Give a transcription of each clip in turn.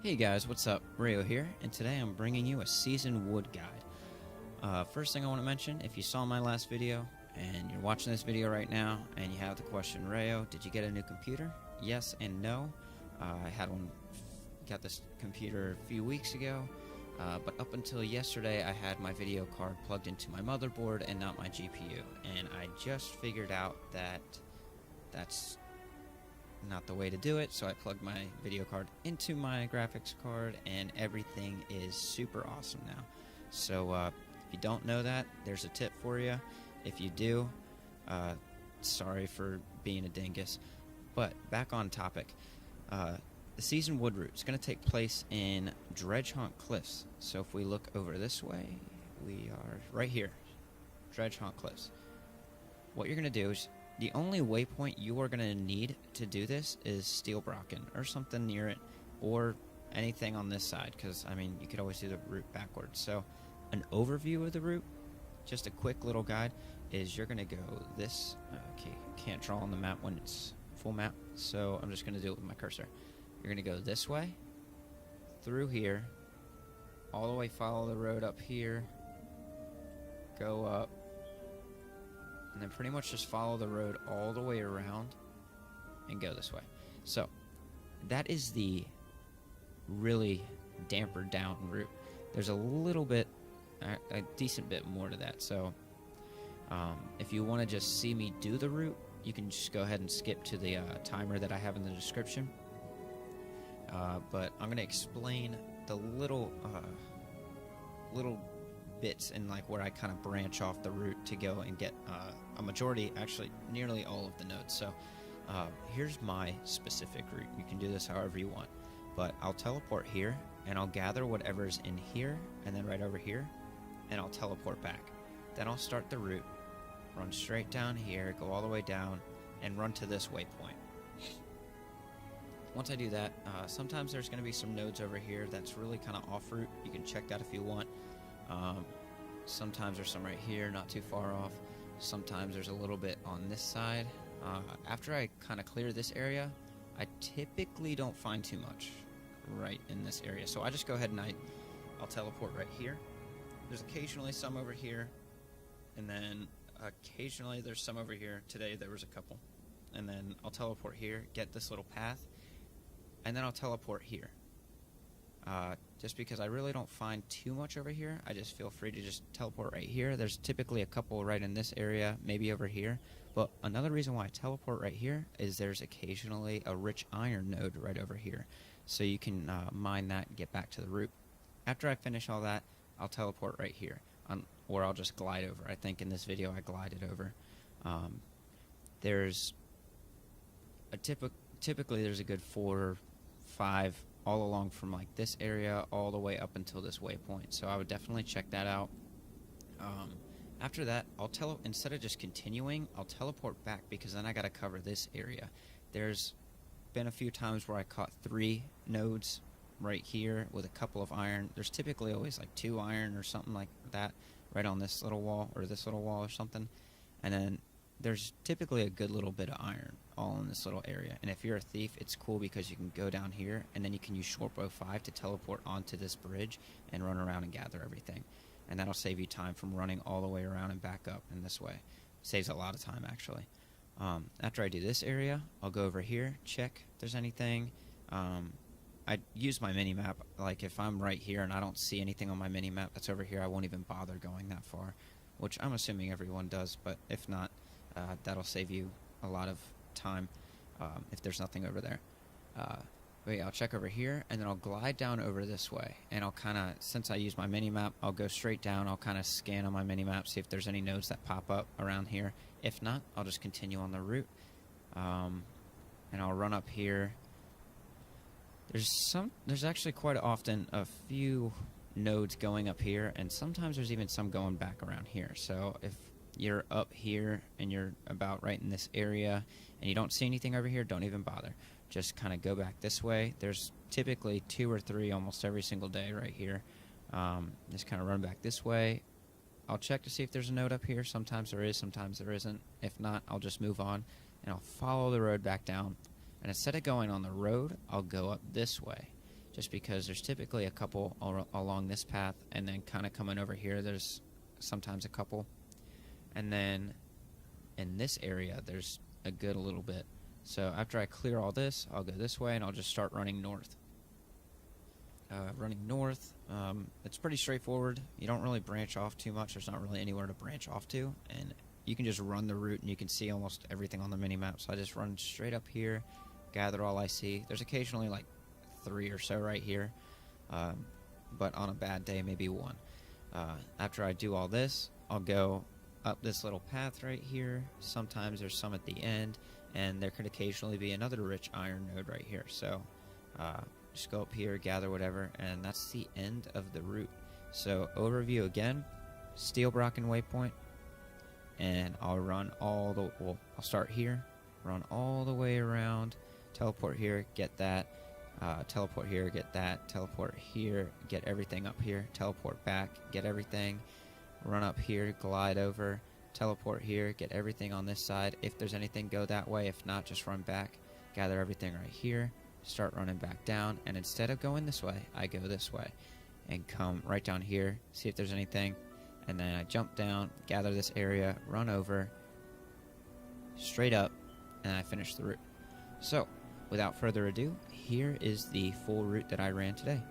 Hey guys, what's up? Rio here, and today I'm bringing you a seasoned wood guide. First thing I want to mention, if you saw my last video, and you're watching this video right now, and you have the question, Rayo, did you get a new computer? Yes and no. I got this computer a few weeks ago, but up until yesterday I had my video card plugged into my motherboard and not my GPU, and I just figured out that that's not the way to do it, so I plugged my video card into my graphics card and everything is super awesome now. So if you don't know that, there's a tip for you. If you do, sorry for being a dingus. But back on topic, the seasoned wood route is going to take place in Dredgehaunt Cliffs. So if we look over this way, we are right here, Dredgehaunt Cliffs. What you're going to do is, the only waypoint you are going to need to do this is Steelbrocken or something near it, or anything on this side, because, I mean, you could always do the route backwards. So an overview of the route, just a quick little guide, is you're going to go this, okay, can't draw on the map when it's full map, so I'm just going to do it with my cursor. You're going to go this way, through here, all the way follow the road up here, go up, and then pretty much just follow the road all the way around and go this way. So that is the really dampered down route. There's a little bit, a decent bit more to that. So if you want to just see me do the route, you can just go ahead and skip to the timer that I have in the description. But I'm going to explain the little bits and like where I kind of branch off the route to go and get a majority, actually nearly all of the nodes. So here's my specific route. You can do this however you want, but I'll teleport here and I'll gather whatever's in here and then right over here, and I'll teleport back. Then I'll start the route, run straight down here, go all the way down, and run to this waypoint. Once I do that, sometimes there's going to be some nodes over here that's really kind of off route. You can check that if you want. Sometimes there's some right here, not too far off. Sometimes there's a little bit on this side. After I kind of clear this area, I typically don't find too much right in this area. So I just go ahead and I'll teleport right here. There's occasionally some over here, and then occasionally there's some over here. Today there was a couple. And then I'll teleport here, get this little path, and then I'll teleport here. Just because I really don't find too much over here, I just feel free to just teleport right here. There's typically a couple right in this area, maybe over here. But another reason why I teleport right here is there's occasionally a rich iron node right over here. So you can mine that and get back to the route. After I finish all that, I'll teleport right here. Or I'll just glide over. I think in this video I glided over. There's a typically there's a good 4 or 5 all along from like this area all the way up until this waypoint, so I would definitely check that out. After that, instead of just continuing, I'll teleport back, because then I gotta cover this area. There's been a few times where I caught 3 nodes right here with a couple of iron. There's typically always like 2 iron or something like that right on this little wall, or this little wall or something, and then there's typically a good little bit of iron all in this little area. And if you're a thief, it's cool because you can go down here and then you can use shortbow 5 to teleport onto this bridge and run around and gather everything. And that'll save you time from running all the way around and back up in this way. Saves a lot of time, actually. After I do this area, I'll go over here, check if there's anything. I use my mini-map. Like if I'm right here and I don't see anything on my mini-map that's over here, I won't even bother going that far, which I'm assuming everyone does, but if not, that'll save you a lot of time if there's nothing over there. But yeah, I'll check over here, and then I'll glide down over this way, and I'll kind of, since I use my mini-map, I'll go straight down. I'll kind of scan on my mini-map, see if there's any nodes that pop up around here. If not, I'll just continue on the route, and I'll run up here. There's actually quite often a few nodes going up here, and sometimes there's even some going back around here. So if you're up here and you're about right in this area and you don't see anything over here, don't even bother. Just kind of go back this way. There's typically 2 or 3 almost every single day right here. Just kind of run back this way. I'll check to see if there's a node up here. Sometimes there is, sometimes there isn't. If not, I'll just move on and I'll follow the road back down. And instead of going on the road, I'll go up this way. just because there's typically a couple along this path, and then kind of coming over here there's sometimes a couple, and then in this area there's a good little bit. So after I clear all this, I'll go this way and I'll just start running north. It's pretty straightforward. You don't really branch off too much. There's not really anywhere to branch off to, and you can just run the route and you can see almost everything on the mini-map. So I just run straight up here, gather all I see. There's occasionally like 3 or so right here, but on a bad day maybe 1. After I do all this, I'll go up this little path right here. Sometimes there's some at the end, and there could occasionally be another rich iron node right here. So just go up here, gather whatever, and that's the end of the route. So overview again, Steel Brocken waypoint, and I'll run all the, well, I'll start here, run all the way around, teleport here, get that, teleport here, get that, teleport here, get everything up here, teleport back, get everything, run up here, glide over, teleport here, get everything on this side. If there's anything, go that way. If not, just run back, gather everything right here, start running back down, and instead of going this way, I go this way and come right down here, see if there's anything, and then I jump down, gather this area, run over, straight up, and I finish the route. So, without further ado, here is the full route that I ran today.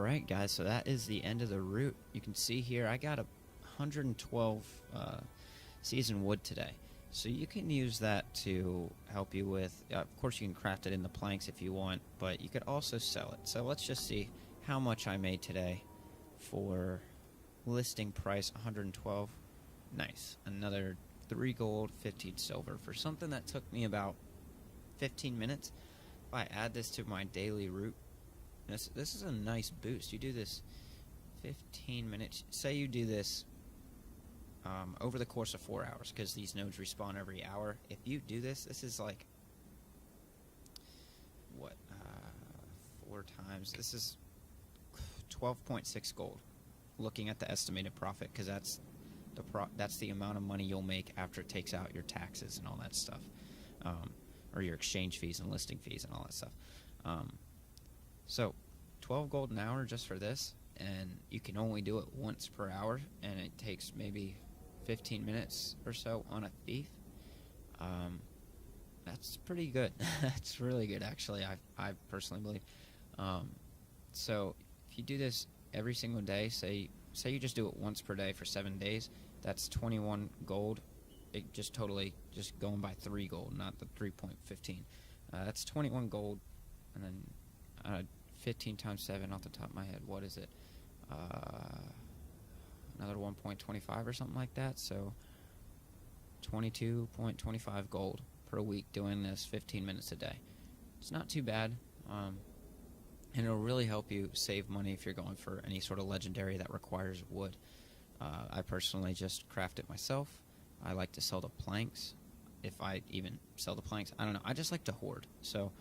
Alright guys, so that is the end of the route. You can see here I got 112 seasoned wood today. So you can use that to help you with, of course you can craft it in the planks if you want, but you could also sell it. So let's just see how much I made today for listing price 112. Nice. Another 3 gold, 15 silver for something that took me about 15 minutes. If I add this to my daily route, this is a nice boost. You do this 15 minutes. Say you do this over the course of 4 hours, because these nodes respawn every hour. If you do this, this is like, what, 4 times, this is 12.6 gold, looking at the estimated profit, because that's the amount of money you'll make after it takes out your taxes and all that stuff, or your exchange fees and listing fees and all that stuff. So 12 gold an hour just for this, and you can only do it once per hour, and it takes maybe 15 minutes or so on a thief. That's pretty good. That's really good, actually. I personally believe. So if you do this every single day, say you just do it once per day for 7 days, that's 21 gold. It just totally just going by 3 gold, not the 3.15. That's 21 gold, and then 15 times 7 off the top of my head. What is it? Another 1.25 or something like that. So 22.25 gold per week doing this 15 minutes a day. It's not too bad, and it'll really help you save money if you're going for any sort of legendary that requires wood. I personally just craft it myself. I like to sell the planks. If I even sell the planks, I don't know. I just like to hoard. So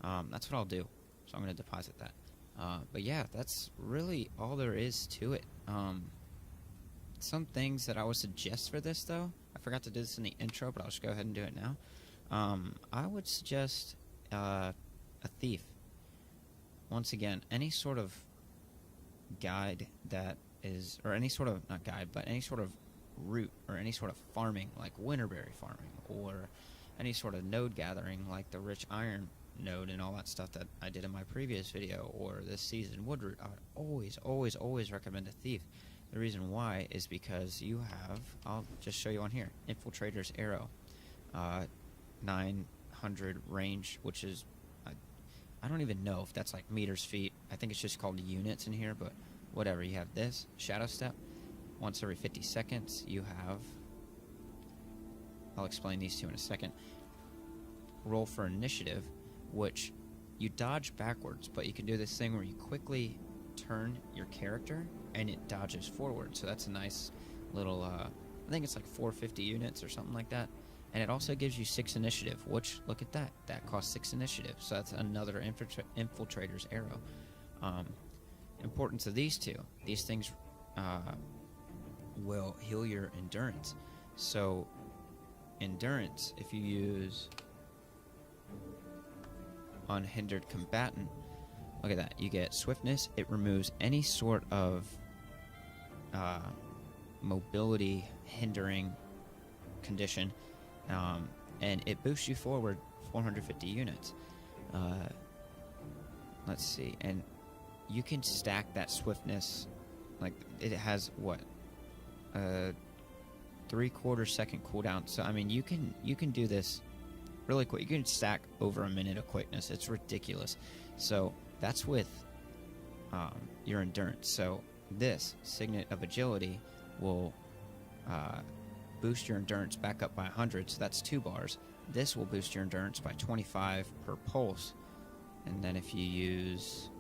that's what I'll do. So I'm going to deposit that. But yeah, that's really all there is to it. Some things that I would suggest for this, though, I forgot to do this in the intro, but I'll just go ahead and do it now. I would suggest a thief. Once again, any sort of guide that is, or any sort of, not guide, but any sort of route, or any sort of farming, like winterberry farming, or any sort of node gathering, like the rich iron node and all that stuff that I did in my previous video, or this seasoned wood route, I would always recommend a thief. The reason why is because you have, I'll just show you on here, Infiltrator's Arrow, 900 range, which is, I don't even know if that's like meters, feet. I think it's just called units in here, but whatever. You have this, Shadow Step, once every 50 seconds. You have, I'll explain these two in a second, Roll for Initiative, which you dodge backwards, but you can do this thing where you quickly turn your character and it dodges forward. So that's a nice little, I think it's like 450 units or something like that. And it also gives you 6 initiative, which, look at that, that costs 6 initiative. So that's another Infiltrator's Arrow. Importance of these two, these things will heal your endurance. So endurance, if you use Unhindered Combatant, look at that, you get swiftness. It removes any sort of mobility hindering condition, and it boosts you forward 450 units. Let's see, and you can stack that swiftness, like it has what, 3/4 second cooldown. So I mean, you can do this really quick. You can stack over a minute of quickness. It's ridiculous. So that's with your endurance. So this Signet of Agility will boost your endurance back up by 100, so that's 2 bars. This will boost your endurance by 25 per pulse, and then if you use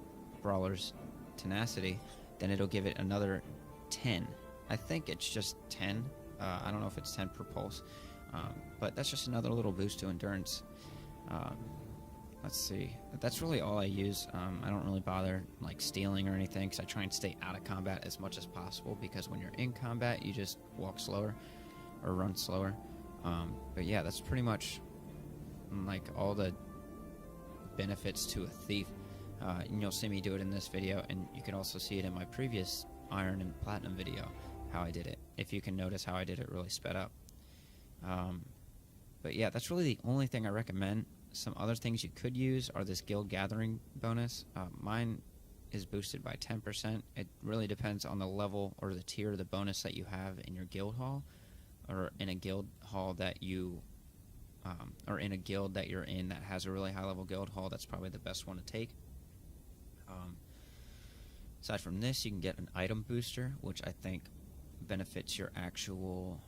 Brawler's Tenacity, then it'll give it another 10. I think it's just 10. I don't know if it's 10 per pulse, but that's just another little boost to endurance. Let's see. That's really all I use. I don't really bother like stealing or anything, because I try and stay out of combat as much as possible, because when you're in combat, you just walk slower or run slower. But yeah, that's pretty much like all the benefits to a thief. And you'll see me do it in this video, and you can also see it in my previous Iron and Platinum video, how I did it, if you can notice how I did it really sped up. But yeah, that's really the only thing I recommend. Some other things you could use are this guild gathering bonus. Mine is boosted by 10%. It really depends on the level or the tier of the bonus that you have in your guild hall, or in a guild hall that you or in a guild that you're in that has a really high level guild hall. That's probably the best one to take. Aside from this, you can get an item booster, which I think benefits your actual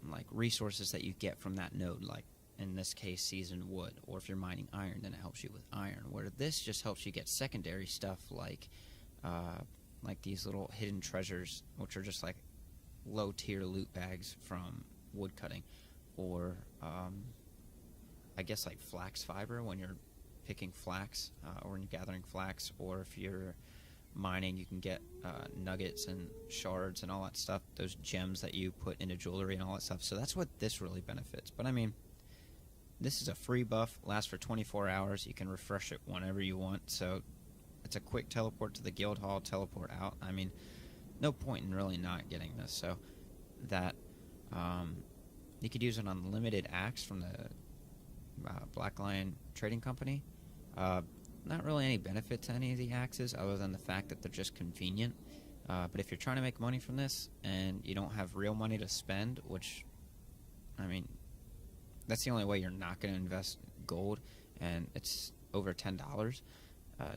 like resources that you get from that node, like in this case seasoned wood, or if you're mining iron, then it helps you with iron, where this just helps you get secondary stuff like these little hidden treasures, which are just like low tier loot bags from wood cutting, or I guess like flax fiber when you're picking flax, or when you're gathering flax, or if you're mining, you can get nuggets and shards and all that stuff, those gems that you put into jewelry and all that stuff. So that's what this really benefits. But I mean, this is a free buff, lasts for 24 hours. You can refresh it whenever you want, so it's a quick teleport to the guild hall, teleport out. I mean, no point in really not getting this. So that you could use an unlimited axe from the Black Lion Trading Company. Not really any benefit to any of the axes other than the fact that they're just convenient. But if you're trying to make money from this and you don't have real money to spend, which, I mean, that's the only way you're not going to invest gold, and it's over $10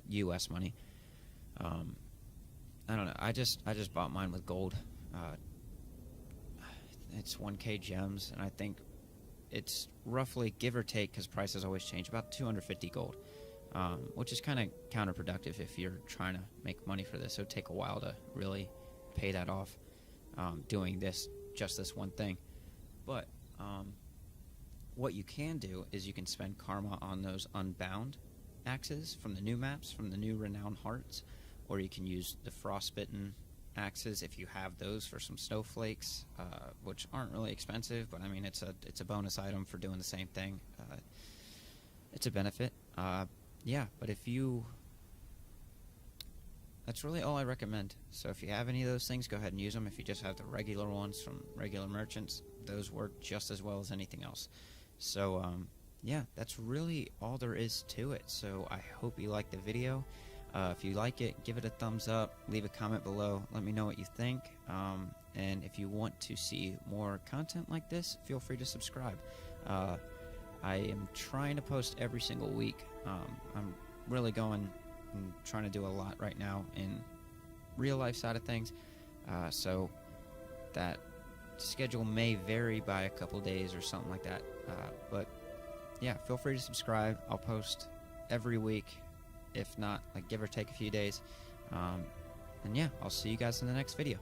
US money. I don't know. I just bought mine with gold. It's 1k gems, and I think it's roughly, give or take, because prices always change, about 250 gold. Which is kind of counterproductive if you're trying to make money for this. It would take a while to really pay that off, doing just this one thing. But what you can do is you can spend karma on those unbound axes from the new maps, from the new Renowned Hearts, or you can use the frostbitten axes if you have those for some snowflakes, which aren't really expensive, but I mean it's a bonus item for doing the same thing. It's a benefit. Yeah, but that's really all I recommend. So if you have any of those things, go ahead and use them. If you just have the regular ones from regular merchants, those work just as well as anything else. So, yeah, that's really all there is to it. So I hope you liked the video. If you like it, give it a thumbs up, leave a comment below, let me know what you think. And if you want to see more content like this, feel free to subscribe. I am trying to post every single week. I'm really going and trying to do a lot right now in real life side of things, so that schedule may vary by a couple days or something like that, but yeah, feel free to subscribe. I'll post every week, if not, like, give or take a few days, and yeah, I'll see you guys in the next video.